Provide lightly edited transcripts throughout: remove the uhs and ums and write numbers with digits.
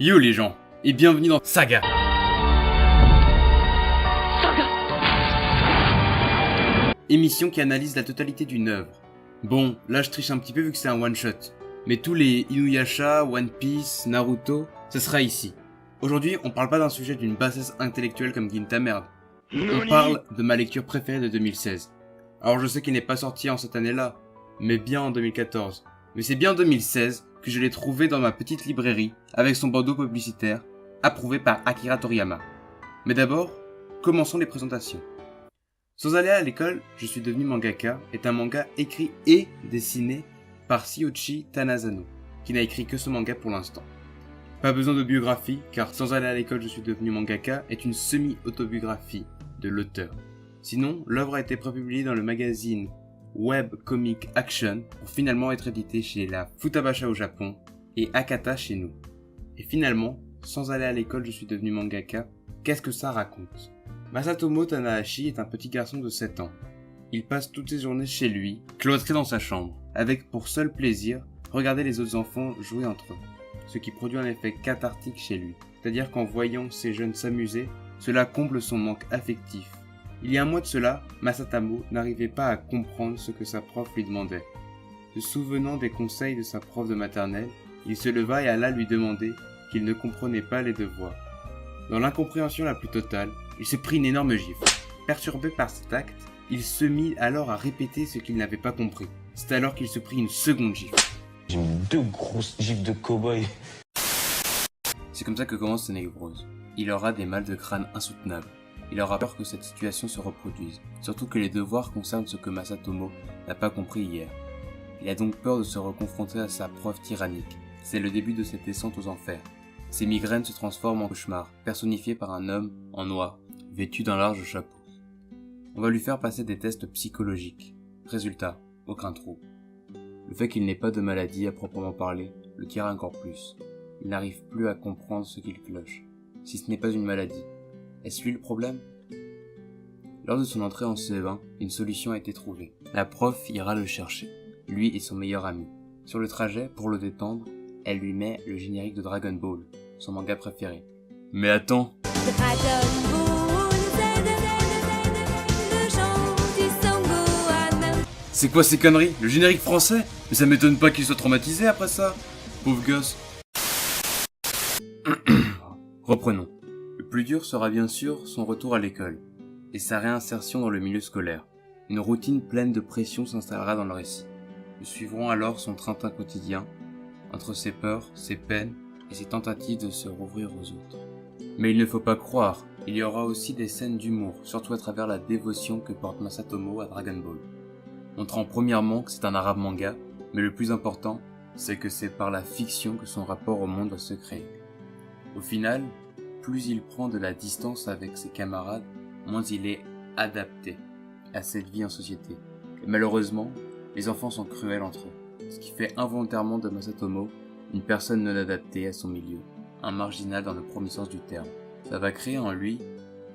Yo les gens, et bienvenue dans Saga. Émission qui analyse la totalité d'une œuvre. Bon, là je triche un petit peu vu que c'est un one shot. Mais tous les Inuyasha, One Piece, Naruto, ce sera ici. Aujourd'hui, on parle pas d'un sujet d'une bassesse intellectuelle comme Ginta merde. On parle de ma lecture préférée de 2016. Alors je sais qu'il n'est pas sorti en cette année-là, mais bien en 2014. Mais c'est bien en 2016 que je l'ai trouvé dans ma petite librairie avec son bandeau publicitaire, approuvé par Akira Toriyama. Mais d'abord, commençons les présentations. Sans aller à l'école, je suis devenu mangaka est un manga écrit et dessiné par Shioichi Tanazano, qui n'a écrit que ce manga pour l'instant. Pas besoin de biographie, car Sans aller à l'école je suis devenu mangaka est une semi-autobiographie de l'auteur. Sinon, l'œuvre a été prépubliée dans le magazine Web Comic Action pour finalement être éditée chez la Futabasha au Japon et Akata chez nous. Et finalement, Sans aller à l'école je suis devenu mangaka, qu'est-ce que ça raconte ? Masatomo Tanahashi est un petit garçon de 7 ans. Il passe toutes ses journées chez lui, cloîtré dans sa chambre, avec pour seul plaisir regarder les autres enfants jouer entre eux, ce qui produit un effet cathartique chez lui, c'est-à-dire qu'en voyant ces jeunes s'amuser, cela comble son manque affectif. Il y a un mois de cela, Masatomo n'arrivait pas à comprendre ce que sa prof lui demandait. Se souvenant des conseils de sa prof de maternelle, il se leva et alla lui demander qu'il ne comprenait pas les devoirs. Dans l'incompréhension la plus totale, il se prit une énorme gifle. Perturbé par cet acte, il se mit alors à répéter ce qu'il n'avait pas compris. C'est alors qu'il se prit une seconde gifle. J'ai mis 2 grosses gifles de cow-boy. C'est comme ça que commence sa névrose. Il aura des mal de crâne insoutenables. Il aura peur que cette situation se reproduise, surtout que les devoirs concernent ce que Masatomo n'a pas compris hier. Il a donc peur de se reconfronter à sa prof tyrannique. C'est le début de cette descente aux enfers. Ses migraines se transforment en cauchemars, personnifiés par un homme en noir, vêtu d'un large chapeau. On va lui faire passer des tests psychologiques. Résultat, aucun trouble. Le fait qu'il n'ait pas de maladie à proprement parler le tire encore plus. Il n'arrive plus à comprendre ce qu'il cloche. Si ce n'est pas une maladie, est-ce lui le problème ? Lors de son entrée en CE1, une solution a été trouvée. La prof ira le chercher, lui et son meilleur ami. Sur le trajet, pour le détendre, elle lui met le générique de Dragon Ball, son manga préféré. Mais attends, c'est quoi ces conneries ? Le générique français ? Mais ça m'étonne pas qu'il soit traumatisé après ça. Pauvre gosse. Reprenons. Le plus dur sera bien sûr son retour à l'école et sa réinsertion dans le milieu scolaire. Une routine pleine de pression s'installera dans le récit. Nous suivrons alors son train-train quotidien, entre ses peurs, ses peines et ses tentatives de se rouvrir aux autres. Mais il ne faut pas croire, il y aura aussi des scènes d'humour, surtout à travers la dévotion que porte Masatomo à Dragon Ball. Montrant premièrement que c'est un arabe manga, mais le plus important, c'est que c'est par la fiction que son rapport au monde va se créer. Au final, plus il prend de la distance avec ses camarades, moins il est adapté à cette vie en société. Et malheureusement, les enfants sont cruels entre eux, ce qui fait involontairement de Masatomo une personne non adaptée à son milieu, un marginal dans le premier sens du terme. Ça va créer en lui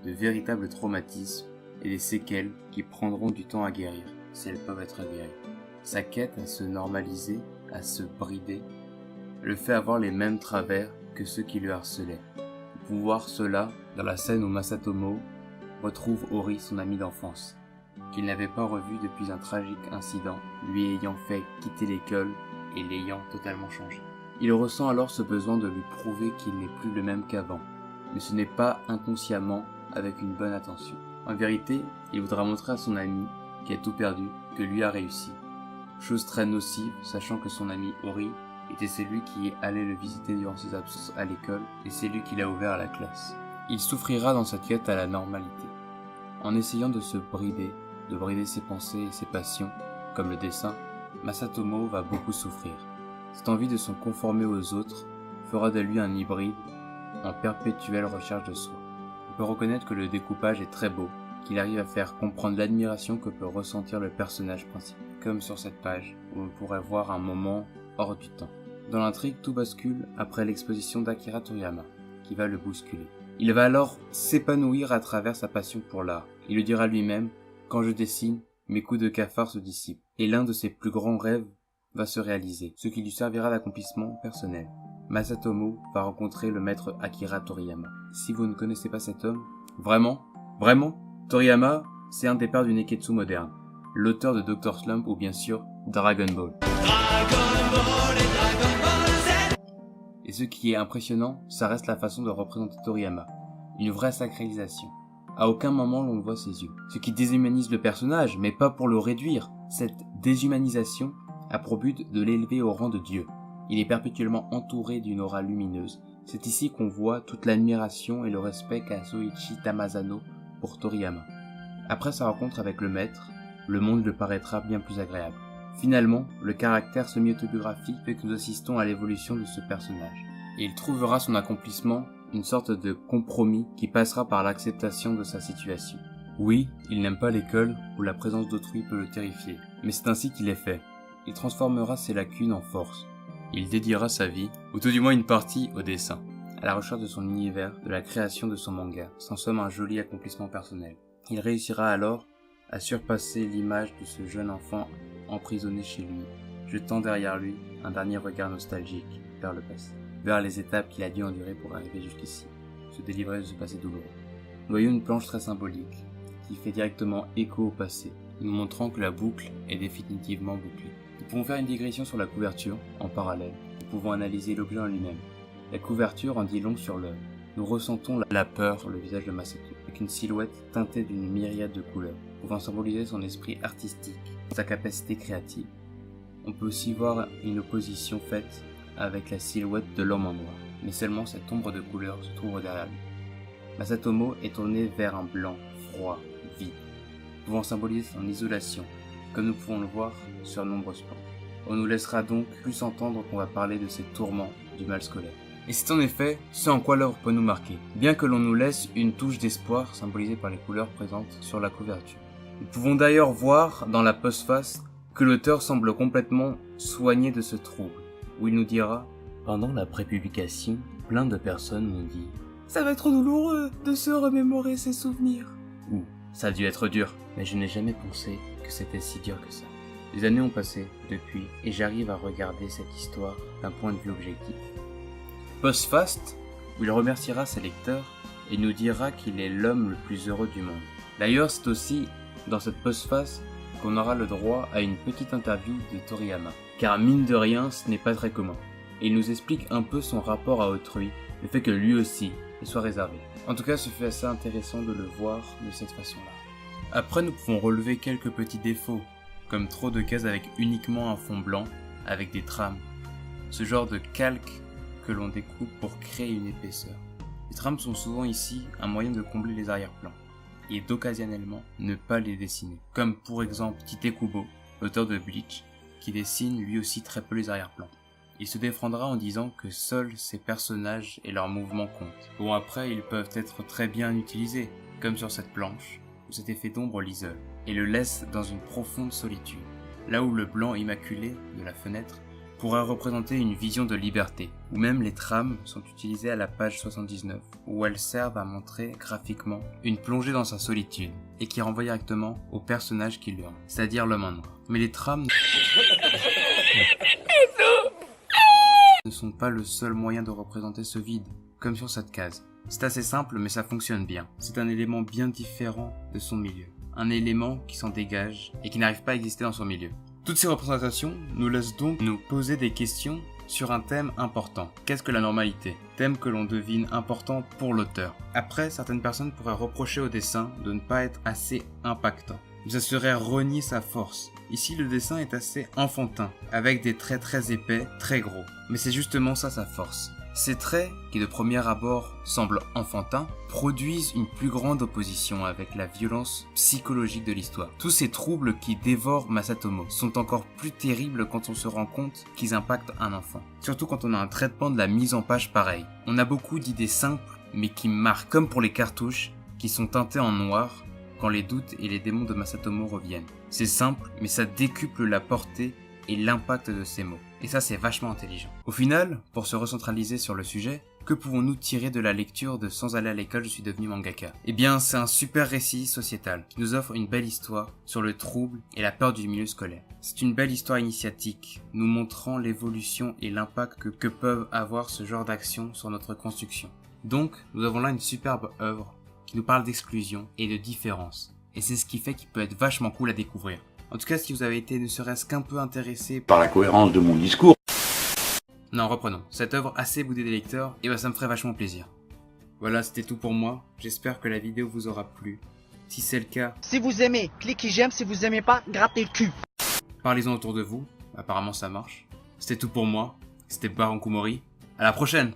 de véritables traumatismes et des séquelles qui prendront du temps à guérir, si elles peuvent être guéries. Sa quête à se normaliser, à se brider, le fait avoir les mêmes travers que ceux qui le harcelaient. Vous pouvez voir cela dans la scène où Masatomo retrouve Ori, son ami d'enfance, qu'il n'avait pas revu depuis un tragique incident, lui ayant fait quitter l'école et l'ayant totalement changé. Il ressent alors ce besoin de lui prouver qu'il n'est plus le même qu'avant, mais ce n'est pas inconsciemment avec une bonne intention. En vérité, il voudra montrer à son ami, qui a tout perdu, que lui a réussi. Chose très nocive, sachant que son ami Ori était celui qui allait le visiter durant ses absences à l'école et c'est lui qui l'a ouvert à la classe. Il souffrira dans cette quête à la normalité. En essayant de se brider, de brider ses pensées et ses passions, comme le dessin, Masatomo va beaucoup souffrir. Cette envie de se conformer aux autres fera de lui un hybride en perpétuelle recherche de soi. On peut reconnaître que le découpage est très beau, qu'il arrive à faire comprendre l'admiration que peut ressentir le personnage principal, comme sur cette page où on pourrait voir un moment hors du temps. Dans l'intrigue, tout bascule après l'exposition d'Akira Toriyama, qui va le bousculer. Il va alors s'épanouir à travers sa passion pour l'art. Il le dira lui-même, « Quand je dessine, mes coups de cafard se dissipent. » Et l'un de ses plus grands rêves va se réaliser, ce qui lui servira d'accomplissement personnel. Masatomo va rencontrer le maître Akira Toriyama. Si vous ne connaissez pas cet homme, vraiment, Toriyama, c'est un des pères du Neketsu moderne, l'auteur de Dr. Slump ou bien sûr Dragon Ball. Et ce qui est impressionnant, ça reste la façon de représenter Toriyama, une vraie sacralisation. À aucun moment l'on voit ses yeux, ce qui déshumanise le personnage, mais pas pour le réduire. Cette déshumanisation a pour but de l'élever au rang de Dieu. Il est perpétuellement entouré d'une aura lumineuse. C'est ici qu'on voit toute l'admiration et le respect qu'a Soichi Tamazano pour Toriyama. Après sa rencontre avec le maître, le monde lui paraîtra bien plus agréable. Finalement, le caractère semi-autobiographique fait que nous assistons à l'évolution de ce personnage. Et il trouvera son accomplissement une sorte de compromis qui passera par l'acceptation de sa situation. Oui, il n'aime pas l'école où la présence d'autrui peut le terrifier, mais c'est ainsi qu'il est fait. Il transformera ses lacunes en force. Il dédiera sa vie, ou tout du moins une partie, au dessin, à la recherche de son univers, de la création de son manga, sans somme un joli accomplissement personnel. Il réussira alors à surpasser l'image de ce jeune enfant emprisonné chez lui, jetant derrière lui un dernier regard nostalgique vers le passé, vers les étapes qu'il a dû endurer pour arriver jusqu'ici, se délivrer de ce passé douloureux. Nous voyons une planche très symbolique, qui fait directement écho au passé, nous montrant que la boucle est définitivement bouclée. Nous pouvons faire une digression sur la couverture, en parallèle, nous pouvons analyser l'objet en lui-même. La couverture en dit long sur l'œuvre. Nous ressentons la peur sur le visage de Masato, avec une silhouette teintée d'une myriade de couleurs, pouvant symboliser son esprit artistique, sa capacité créative. On peut aussi voir une opposition faite avec la silhouette de l'homme en noir, mais seulement cette ombre de couleur se trouve derrière lui. Masatomo est tourné vers un blanc, froid, vide, pouvant symboliser son isolation, comme nous pouvons le voir sur nombreuses planches. On nous laissera donc plus entendre qu'on va parler de ces tourments du mal scolaire. Et c'est en effet ce en quoi l'œuvre peut nous marquer, bien que l'on nous laisse une touche d'espoir symbolisée par les couleurs présentes sur la couverture. Nous pouvons d'ailleurs voir dans la postface que l'auteur semble complètement soigné de ce trouble, où il nous dira « Pendant la prépublication, plein de personnes m'ont dit « Ça va être douloureux de se remémorer ses souvenirs » ou « Ça a dû être dur, mais je n'ai jamais pensé que c'était si dur que ça. » Les années ont passé depuis et j'arrive à regarder cette histoire d'un point de vue objectif. Postface, où il remerciera ses lecteurs et nous dira qu'il est l'homme le plus heureux du monde. D'ailleurs, c'est aussi dans cette postface qu'on aura le droit à une petite interview de Toriyama, car mine de rien, ce n'est pas très commun. Et il nous explique un peu son rapport à autrui, le fait que lui aussi il soit réservé. En tout cas, ce fut assez intéressant de le voir de cette façon-là. Après, nous pouvons relever quelques petits défauts, comme trop de cases avec uniquement un fond blanc, avec des trames. Ce genre de calque que l'on découpe pour créer une épaisseur. Les trames sont souvent ici un moyen de combler les arrière-plans, et d'occasionnellement ne pas les dessiner. Comme pour exemple Tite Kubo, l'auteur de Bleach, qui dessine lui aussi très peu les arrière-plans. Il se défendra en disant que seuls ces personnages et leurs mouvements comptent. Bon, après, ils peuvent être très bien utilisés, comme sur cette planche, où cet effet d'ombre l'isole, et le laisse dans une profonde solitude, là où le blanc immaculé de la fenêtre pourrait représenter une vision de liberté, où même les trames sont utilisées à la page 79, où elles servent à montrer graphiquement une plongée dans sa solitude, et qui renvoie directement au personnage qui l'hurle, c'est-à-dire l'homme en noir. Mais les trames ne sont pas le seul moyen de représenter ce vide, comme sur cette case. C'est assez simple, mais ça fonctionne bien. C'est un élément bien différent de son milieu. Un élément qui s'en dégage et qui n'arrive pas à exister dans son milieu. Toutes ces représentations nous laissent donc nous poser des questions sur un thème important. Qu'est-ce que la normalité ? Thème que l'on devine important pour l'auteur. Après, certaines personnes pourraient reprocher au dessin de ne pas être assez impactant. Mais ça serait renier sa force. Ici, le dessin est assez enfantin, avec des traits très épais, très gros. Mais c'est justement ça sa force. Ces traits, qui de premier abord semblent enfantins, produisent une plus grande opposition avec la violence psychologique de l'histoire. Tous ces troubles qui dévorent Masatomo sont encore plus terribles quand on se rend compte qu'ils impactent un enfant. Surtout quand on a un traitement de la mise en page pareil. On a beaucoup d'idées simples, mais qui marquent, comme pour les cartouches, qui sont teintées en noir quand les doutes et les démons de Masatomo reviennent. C'est simple, mais ça décuple la portée et l'impact de ces mots. Et ça, c'est vachement intelligent. Au final, pour se recentraliser sur le sujet, que pouvons-nous tirer de la lecture de Sans aller à l'école, je suis devenu mangaka? Eh bien, c'est un super récit sociétal qui nous offre une belle histoire sur le trouble et la peur du milieu scolaire. C'est une belle histoire initiatique, nous montrant l'évolution et l'impact que peuvent avoir ce genre d'actions sur notre construction. Donc, nous avons là une superbe œuvre qui nous parle d'exclusion et de différence. Et c'est ce qui fait qu'il peut être vachement cool à découvrir. En tout cas, si vous avez été ne serait-ce qu'un peu intéressé par la cohérence de mon discours. Non, reprenons. Cette œuvre assez boudée des lecteurs, et ça me ferait vachement plaisir. Voilà, c'était tout pour moi. J'espère que la vidéo vous aura plu. Si c'est le cas, si vous aimez, cliquez j'aime. Si vous aimez pas, grattez le cul. Parlez-en autour de vous. Apparemment, ça marche. C'était tout pour moi. C'était Baron Kumori. À la prochaine!